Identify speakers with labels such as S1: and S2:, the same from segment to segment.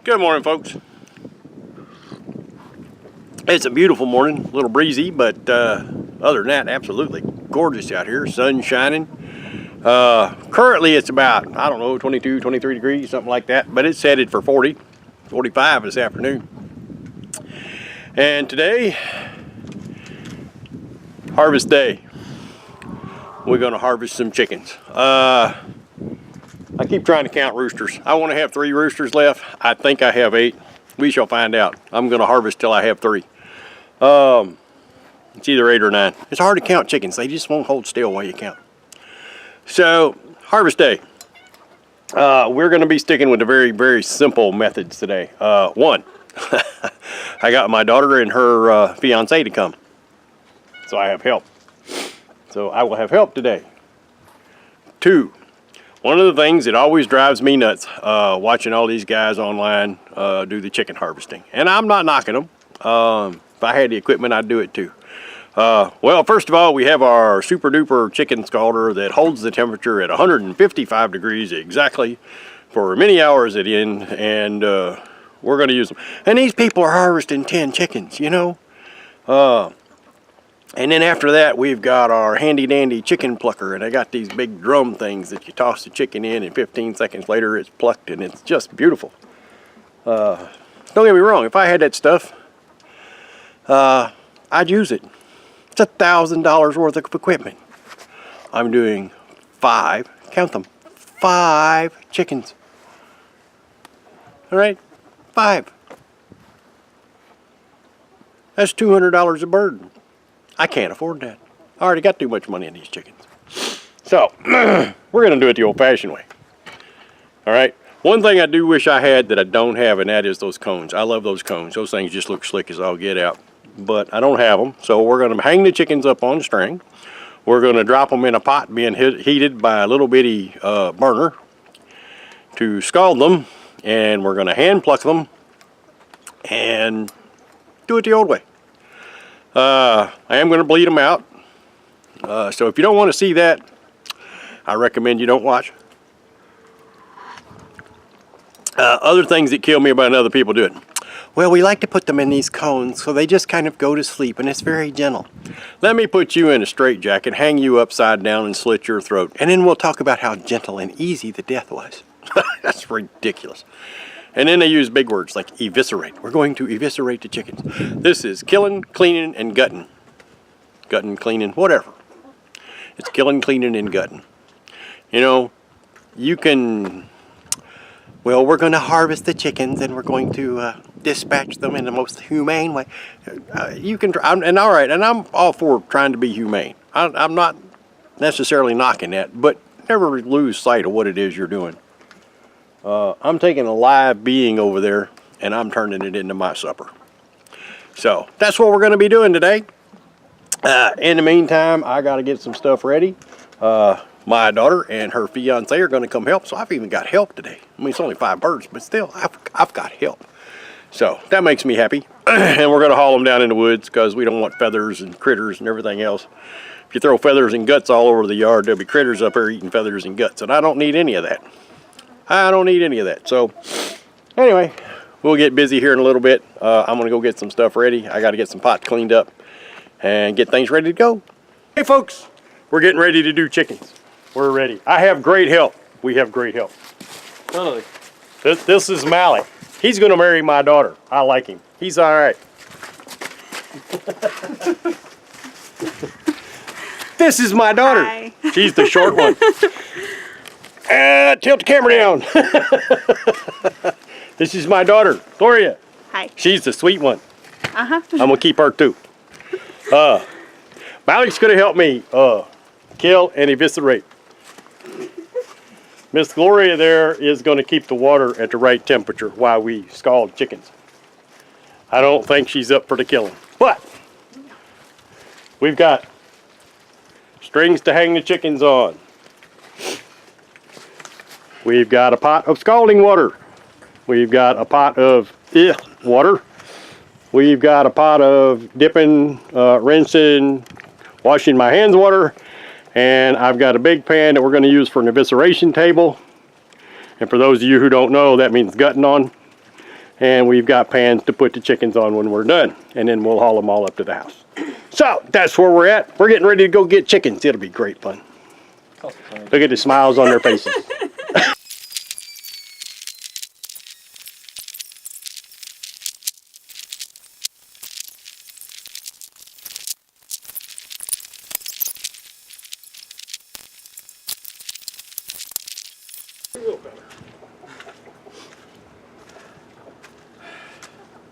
S1: Good morning, folks. It's a beautiful morning, a little breezy, but other than that, absolutely gorgeous out here. Sun shining. Currently it's about, I don't know, 22, 23 degrees, something like that, but it's headed for 40, 45 this afternoon. And today, harvest day. We're gonna harvest some chickens. I keep trying to count roosters. I want to have 3 roosters left. I think I have 8. We shall find out. I'm gonna harvest till I have 3. It's either 8 or 9. It's hard to count chickens. They just won't hold still while you count. So, harvest day. We're gonna be sticking with the very, very simple methods today. One, I got my daughter and her fiance to come. So I have help. So I will have help today. 2, one of the things that always drives me nuts, watching all these guys online do the chicken harvesting. And I'm not knocking them. If I had the equipment, I'd do it too. Well, first of all, we have our super duper chicken scalder that holds the temperature at 155 degrees exactly for many hours at end, and we're going to use them. And these people are harvesting 10 chickens, you know. And then after that, we've got our handy dandy chicken plucker, and I got these big drum things that you toss the chicken in, and 15 seconds later it's plucked, and it's just beautiful. Don't get me wrong, if I had that stuff, I'd use it. It's $1,000 worth of equipment. I'm doing 5, count them, 5 chickens. All right, 5. That's $200 a bird. I can't afford that. I already got too much money in these chickens. So, we're gonna do it the old-fashioned way. All right, one thing I do wish I had that I don't have, and that is those cones. I love those cones. Those things just look slick as all get out. But I don't have them, so we're gonna hang the chickens up on a string. We're gonna drop them in a pot being heated by a little bitty burner to scald them, and we're gonna hand pluck them and do it the old way. I am going to bleed them out, so if you don't want to see that, I recommend you don't watch. Other things that kill me about other people do it. Well, we like to put them in these cones so they just kind of go to sleep, and it's very gentle. Let me put you in a straitjacket, hang you upside down, and slit your throat, and then we'll talk about how gentle and easy the death was. That's ridiculous. And then they use big words like eviscerate. We're going to eviscerate the chickens. This is killing, cleaning, and gutting. Gutting, cleaning, whatever. It's killing, cleaning, and gutting. You know, you can, well, we're going to harvest the chickens and we're going to dispatch them in the most humane way. You can, and all right, and I'm all for trying to be humane. I'm not necessarily knocking that, but never lose sight of what it is you're doing. I'm taking a live being over there and I'm turning it into my supper. So that's what we're going to be doing today. In the meantime, I got to get some stuff ready. My daughter and her fiance are going to come help, so I've even got help today. I mean, it's only 5 birds, but still, I've got help. So that makes me happy. And we're going to haul them down in the woods because we don't want feathers and critters and everything else. If you throw feathers and guts all over the yard, there'll be critters up there eating feathers and guts, and I don't need any of that. I don't need any of that. So anyway, we'll get busy here in a little bit. I'm going to go get some stuff ready. I got to get some pots cleaned up and get things ready to go. Hey folks, we're getting ready to do chickens. We're ready. I have great help. We have great help. This is Mally. He's going to marry my daughter. I like him. He's all right. This is my daughter.
S2: Hi.
S1: She's the short one. Tilt the camera down. This is my daughter, Gloria.
S2: Hi.
S1: She's the sweet one.
S2: Uh-huh.
S1: I'm gonna keep her too. Mally's gonna help me kill and eviscerate. Miss Gloria there is gonna keep the water at the right temperature while we scald chickens. I don't think she's up for the killing, but we've got strings to hang the chickens on. We've got a pot of scalding water. We've got a pot of water. We've got a pot of dipping, rinsing, washing my hands water. And I've got a big pan that we're going to use for an evisceration table. And for those of you who don't know, that means gutting on. And we've got pans to put the chickens on when we're done. And then we'll haul them all up to the house. So that's where we're at. We're getting ready to go get chickens. It'll be great fun. Look at the smiles on their faces.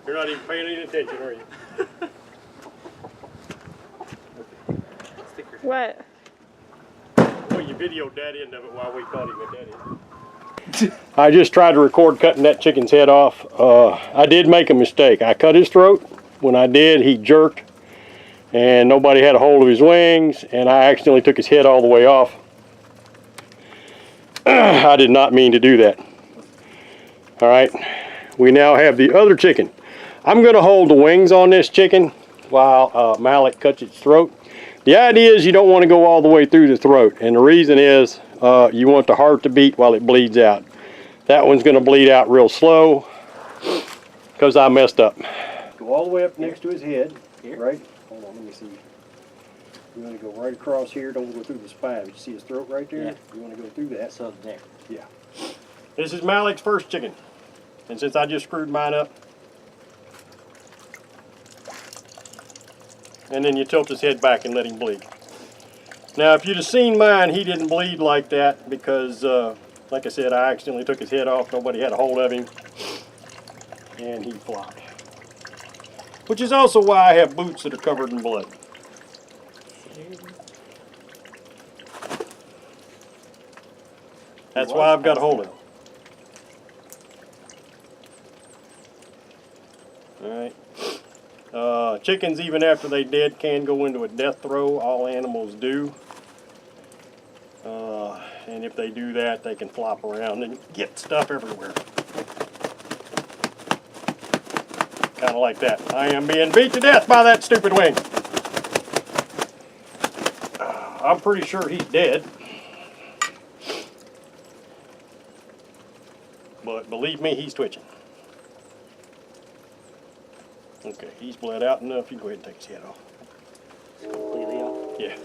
S1: You're not even paying any attention, are you?
S2: What?
S1: Well, you videoed that end of it while we caught him at that end. I just tried to record cutting that chicken's head off. I did make a mistake. I cut his throat. When I did, he jerked, and nobody had a hold of his wings, and I accidentally took his head all the way off. I did not mean to do that. All right, we now have the other chicken. I'm gonna hold the wings on this chicken while Malik cuts its throat. The idea is you don't want to go all the way through the throat, and the reason is you want the heart to beat while it bleeds out. That one's gonna bleed out real slow because I messed up. Go all the way up next to his head, right? Hold on, let me see. You want to go right across here, don't go through the spine. You see his throat right there? Yeah. You want to go through that.
S3: So there.
S1: Yeah. This is Malik's first chicken. And since I just screwed mine up, and then you tilt his head back and let him bleed. Now, if you'd have seen mine, he didn't bleed like that because, like I said, I accidentally took his head off. Nobody had a hold of him, and he flopped. Which is also why I have boots that are covered in blood. That's why I've got a hold of him. Alright. Chickens, even after they dead, can go into a death throw. All animals do. And if they do that, they can flop around and get stuff everywhere. Kind of like that. I am being beat to death by that stupid wing. I'm pretty sure he's dead. But believe me, he's twitching. Okay, he's bled out enough. You go ahead and take his head off.
S3: Completely off?
S1: Yeah.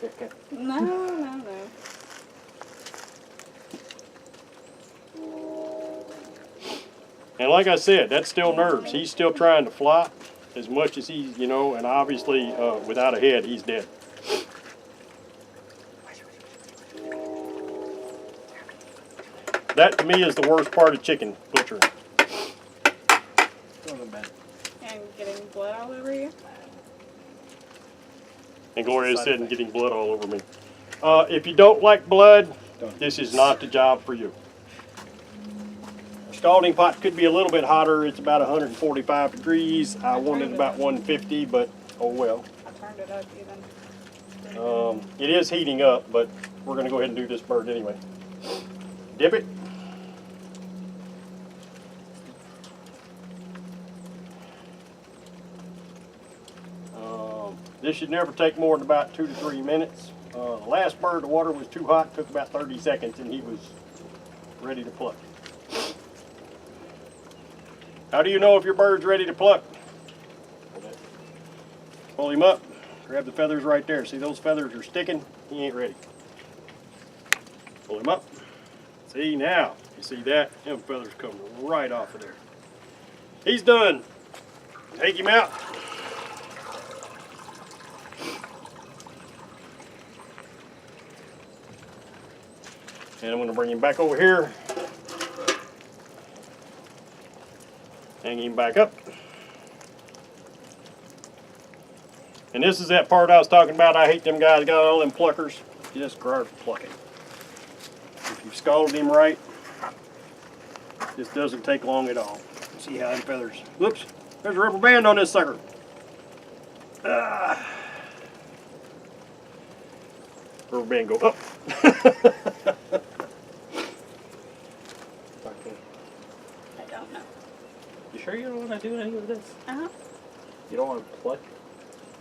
S3: Okay.
S2: No.
S1: And like I said, that's still nerves. He's still trying to flop as much as he's, you know, and obviously without a head, he's dead. That to me is the worst part of chicken butchering.
S2: And getting blood all over you?
S1: And Gloria said, and getting blood all over me. If you don't like blood, this is not the job for you. Scalding pot could be a little bit hotter. It's about 145 degrees. I wanted about 150, but oh well.
S2: I turned it up even.
S1: It is heating up, but we're going to go ahead and do this bird anyway. Dip it. This should never take more than about 2 to 3 minutes. The last bird, the water was too hot, took about 30 seconds, and he was ready to pluck. How do you know if your bird's ready to pluck? Pull him up, grab the feathers right there. See, those feathers are sticking, he ain't ready. Pull him up. See, now, you see that? Them feathers come right off of there. He's done. Take him out. And I'm going to bring him back over here. Hang him back up. And this is that part I was talking about. I hate them guys that got all them pluckers. Just start plucking. If you've scalded him right, this doesn't take long at all. See how them feathers. Whoops, there's a rubber band on this sucker. Rubber band go up.
S2: I don't know.
S3: You sure you don't want to do any of this?
S2: Uh-huh.
S3: You don't want to pluck?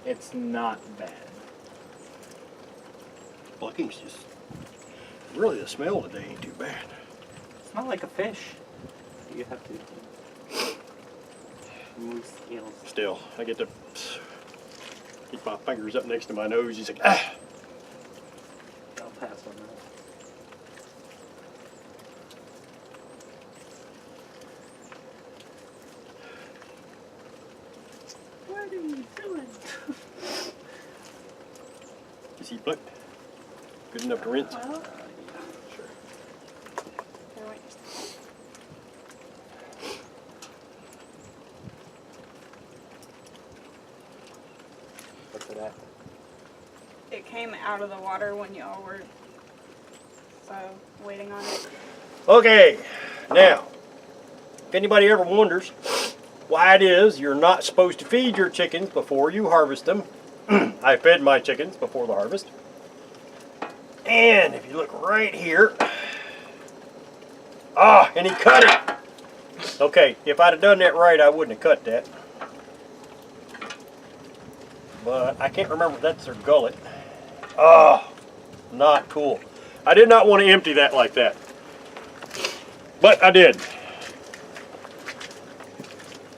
S3: It's not bad.
S1: Plucking's just, really the smell today ain't too bad.
S3: It's not like a fish. You have to remove scales.
S1: Still, I get to keep my fingers up next to my nose. He's like, ah.
S3: I'll pass on that. What are you doing?
S1: Is he flipped? Good enough to rinse?
S2: Well,
S3: Sure.
S2: here, wait just a second.
S3: What's it at?
S2: It came out of the water when y'all were waiting on it.
S1: Okay, now, if anybody ever wonders why it is you're not supposed to feed your chickens before you harvest them, I fed my chickens before the harvest. And if you look right here, and he cut it. Okay, if I'd have done that right, I wouldn't have cut that. But I can't remember if that's their gullet. Not cool. I did not want to empty that like that. But I did.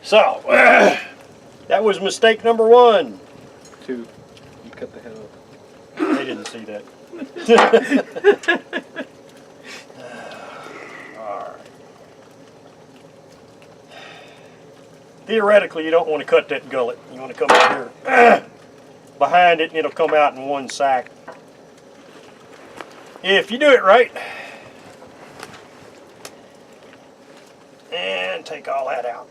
S1: So, that was mistake number 1.
S3: 2. You cut the head off.
S1: They didn't see that. Alright. Theoretically, you don't want to cut that gullet. You want to come in here behind it and it'll come out in one sack. If you do it right, and take all that out.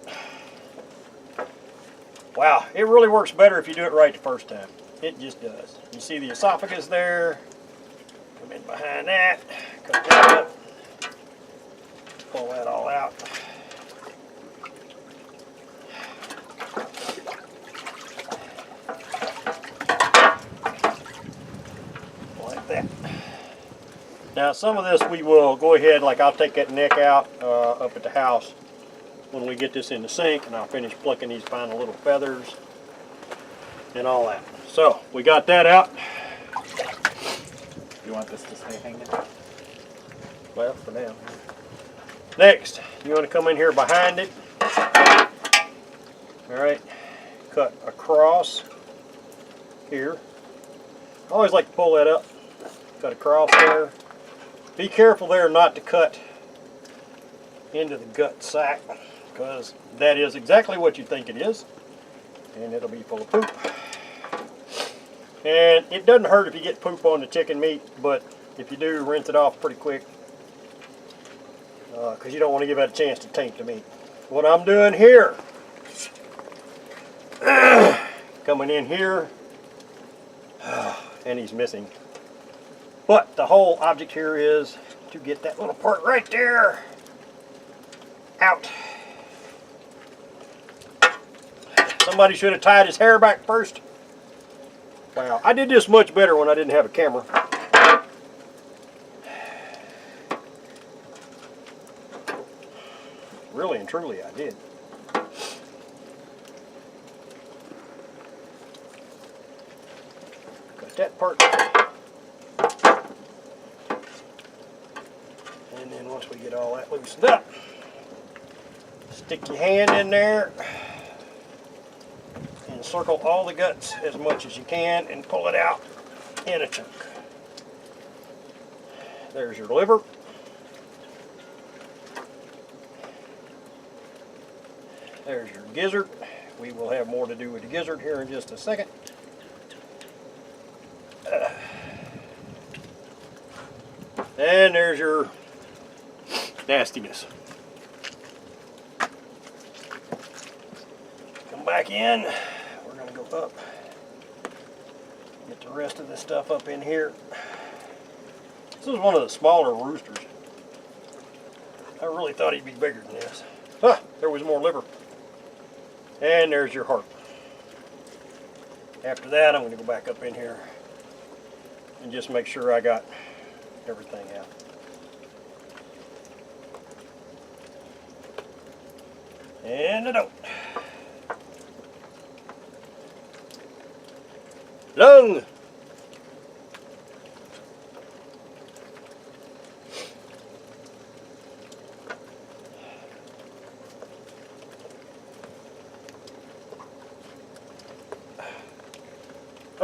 S1: Wow, it really works better if you do it right the first time. It just does. You see the esophagus there, come in behind that, cut that up, pull that all out. Like that. Now some of this we will go ahead, like I'll take that neck out up at the house when we get this in the sink, and I'll finish plucking these final little feathers and all that. So we got that out.
S3: You want this to stay hanging?
S1: Well, for now. Next, you want to come in here behind it. All right, cut across here. I always like to pull that up. Cut across there. Be careful there not to cut into the gut sack, because that is exactly what you think it is, and it'll be full of poop. And it doesn't hurt if you get poop on the chicken meat, but if you do, rinse it off pretty quick, because you don't want to give that a chance to taint the meat. What I'm doing here, coming in here, and he's missing. But the whole object here is to get that little part right there out. Somebody should have tied his hair back first. Wow, I did this much better when I didn't have a camera. Really and truly, I did. Got that part. And then once we get all that loosened up, stick your hand in there and circle all the guts as much as you can and pull it out in a chunk. There's your liver. There's your gizzard. We will have more to do with the gizzard here in just a second. And there's your nastiness. Come back in. We're going to go up. Get the rest of this stuff up in here. This is one of the smaller roosters. I really thought he'd be bigger than this. Ah, there was more liver. And there's your heart. After that, I'm going to go back up in here and just make sure I got everything out. And I don't. Lung.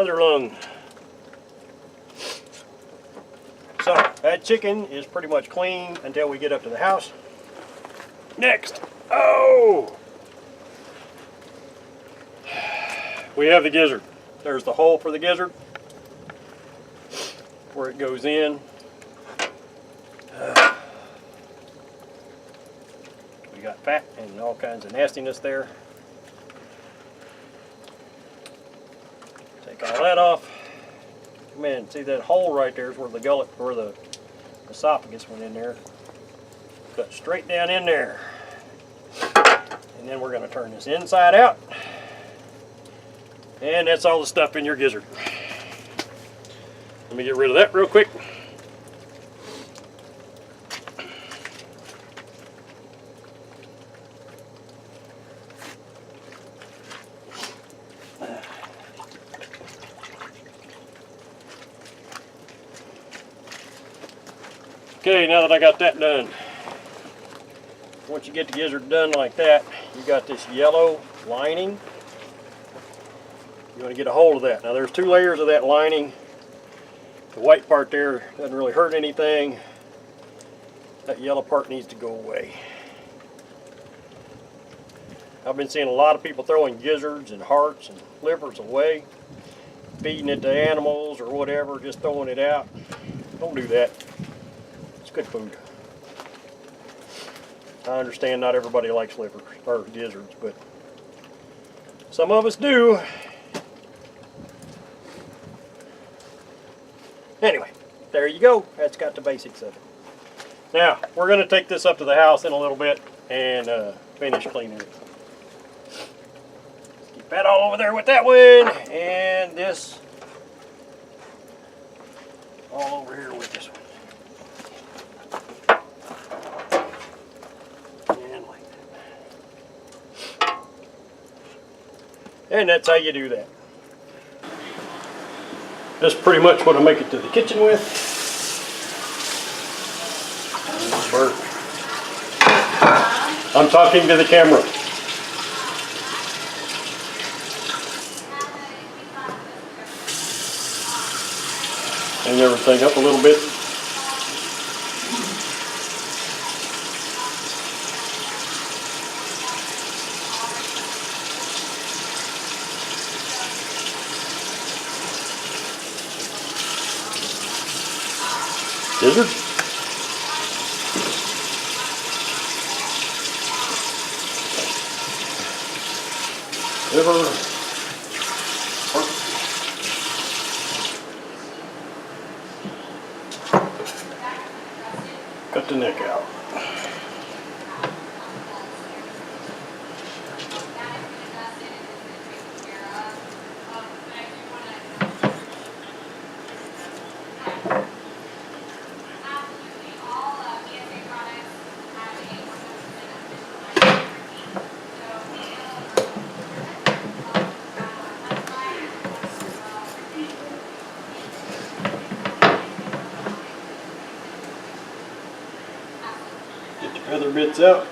S1: other lung. So that chicken is pretty much clean until we get up to the house. Next, oh, we have the gizzard. There's the hole for the gizzard where it goes in. We got fat and all kinds of nastiness there. Take all that off. Come in, see that hole right there is where the gullet, where the esophagus went in there. Cut straight down in there. And then we're going to turn this inside out. And that's all the stuff in your gizzard. Let me get rid of that real quick. Okay, now that I got that done, once you get the gizzard done like that, you got this yellow lining. You want to get a hold of that. Now there's 2 layers of that lining. The white part there doesn't really hurt anything. That yellow part needs to go away. I've been seeing a lot of people throwing gizzards and hearts and livers away, feeding it to animals or whatever, just throwing it out. Don't do that. It's good food. I understand not everybody likes livers or gizzards, but some of us do. Anyway, there you go. That's got the basics of it. Now, we're going to take this up to the house in a little bit and finish cleaning it. Keep that all over there with that one, and this all over here with this one. And like that. And that's how you do that. That's pretty much what I make it to the kitchen with. Burp. I'm talking to the camera. Hang everything up a little bit. Gizzard. Liver. Cut the neck out. Other bits out.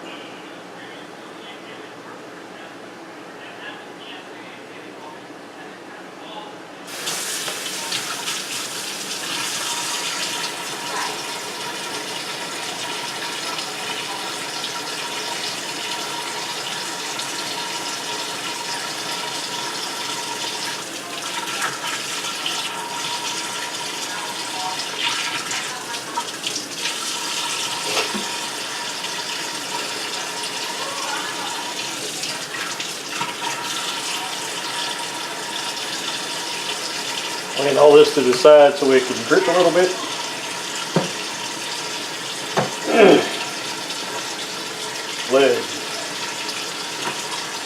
S1: Laying all this to the side so it can drip a little bit. Leg.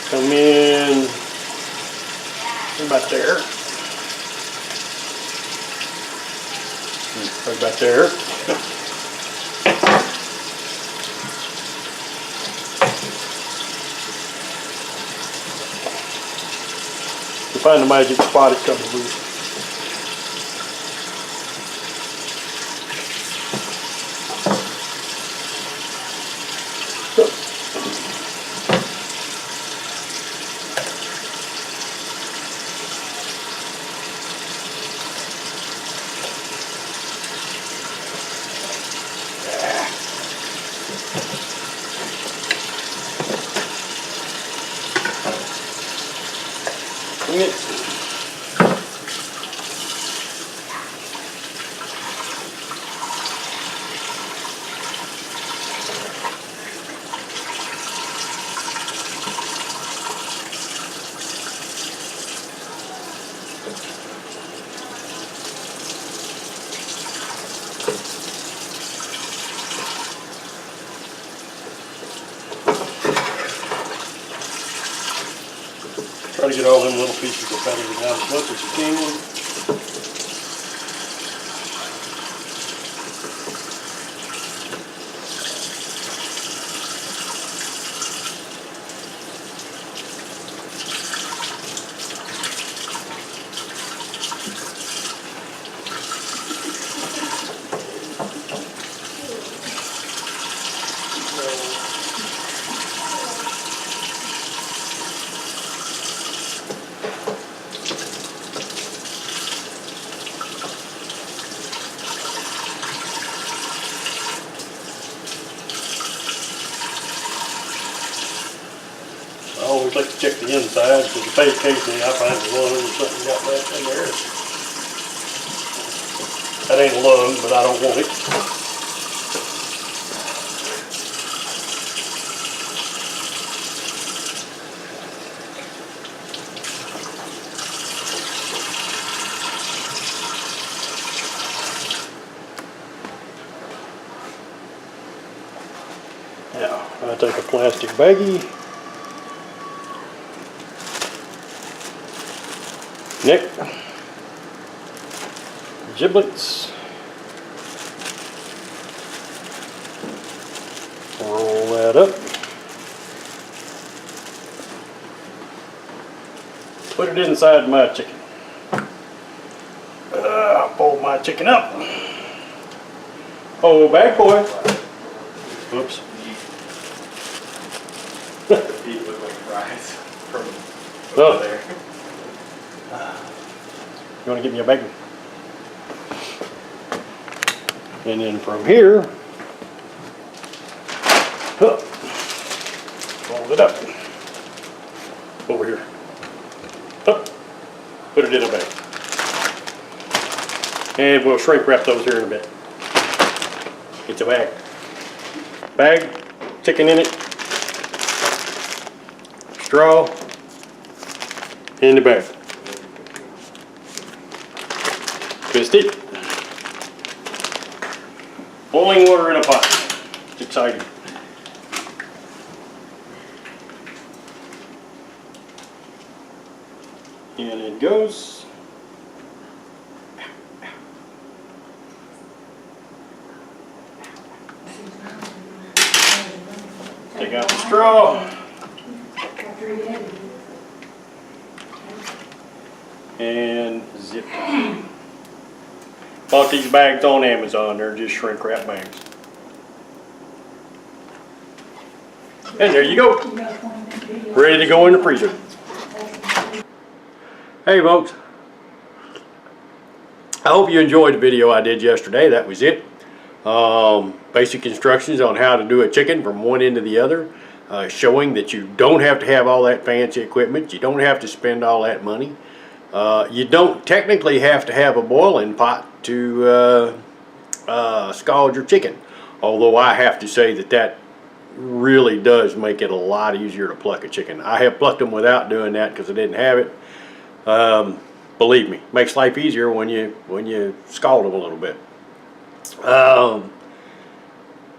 S1: Come in about there. Right about there. You find the magic spot, it comes loose. it. Try to get all them little pieces of feathers out as much as you can. I always like to check the inside because occasionally I find one or something got left in there. That ain't a lung, but I don't want it. Now, I take a plastic baggie, neck, giblets, roll that up, put it inside my chicken. Pull my chicken up. Oh, bag boy. Oops.
S3: These look like fries from
S1: Oh.
S3: over there.
S1: You want to give me a bacon? And then from here, fold it up. Over here. Up. Put it in a bag. And we'll shrink wrap those here in a bit. It's a bag. Bag, chicken in it, straw, in the bag. Twist it. Boiling water in a pot. It's exciting. And it goes. Take out the straw. And zip. Bought these bags on Amazon. They're just shrink wrap bags. And there you go. Ready to go in the freezer. Hey folks. I hope you enjoyed the video I did yesterday. That was it. Basic instructions on how to do a chicken from one end to the other. Showing that you don't have to have all that fancy equipment. You don't have to spend all that money. You don't technically have to have a boiling pot to scald your chicken. Although I have to say that really does make it a lot easier to pluck a chicken. I have plucked them without doing that because I didn't have it. Believe me, makes life easier when you scald them a little bit.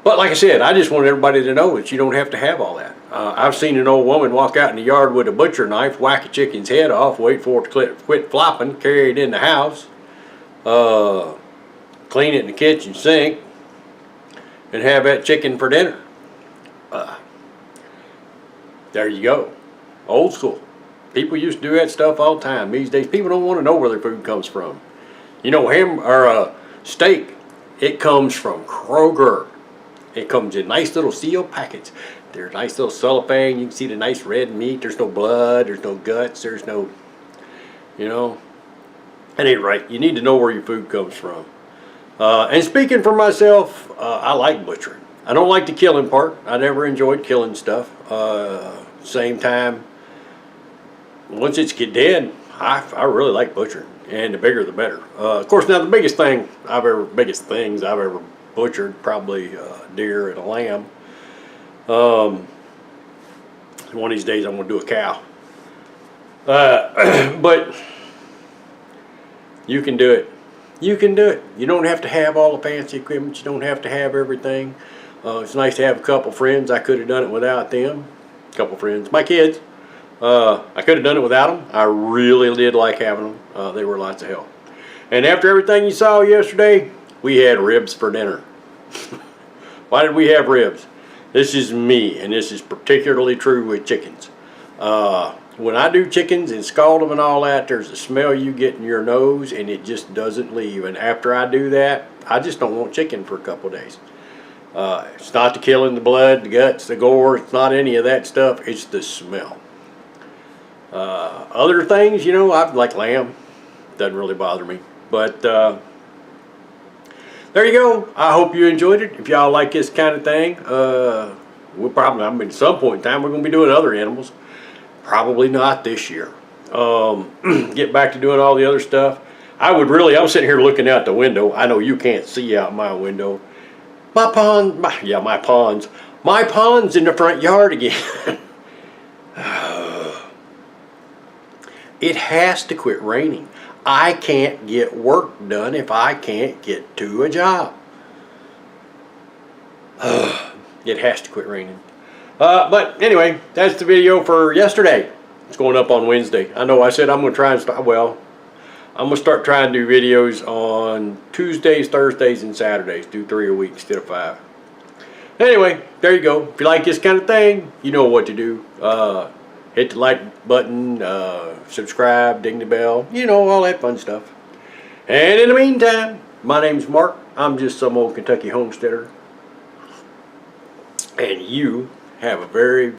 S1: But like I said, I just want everybody to know that you don't have to have all that. I've seen an old woman walk out in the yard with a butcher knife, whack a chicken's head off, wait for it to quit flopping, carry it in the house, clean it in the kitchen sink, and have that chicken for dinner. There you go. Old school. People used to do that stuff all the time. These days, people don't want to know where their food comes from. You know, steak, it comes from Kroger. It comes in nice little sealed packets. They're nice little cellophane. You can see the nice red meat. There's no blood. There's no guts. There's no, you know. That ain't right. You need to know where your food comes from. And speaking for myself, I like butchering. I don't like the killing part. I never enjoyed killing stuff. Same time, once it's get dead, I really like butchering, and the bigger the better. Of course, now the biggest things I've ever butchered, probably deer and a lamb. One of these days I'm gonna do a cow. But you can do it. You can do it. You don't have to have all the fancy equipment. You don't have to have everything. It's nice to have a couple friends. I could have done it without them. A couple friends. My kids. I could have done it without them. I really did like having them. They were lots of help. And after everything you saw yesterday, we had ribs for dinner. Why did we have ribs? This is me, and this is particularly true with chickens. When I do chickens and scald them and all that, there's a smell you get in your nose, and it just doesn't leave. And after I do that, I just don't want chicken for a couple of days. It's not the killing, the blood, the guts, the gore. It's not any of that stuff. It's the smell. Other things, you know, I like lamb. Doesn't really bother me. But there you go. I hope you enjoyed it. If y'all like this kind of thing, we'll probably, I mean, at some point in time, we're going to be doing other animals. Probably not this year. Get back to doing all the other stuff. I'm sitting here looking out the window. I know you can't see out my window. My pond's in the front yard again. It has to quit raining. I can't get work done if I can't get to a job. It has to quit raining. But anyway, that's the video for yesterday. It's going up on Wednesday. I know I said I'm going to try and start, well, I'm going to start trying to do videos on Tuesdays, Thursdays, and Saturdays. Do 3 a week instead of 5. Anyway, there you go. If you like this kind of thing, you know what to do. Hit the like button, subscribe, ding the bell, you know, all that fun stuff. And in the meantime, my name's Mark. I'm just some old Kentucky homesteader. And you have a very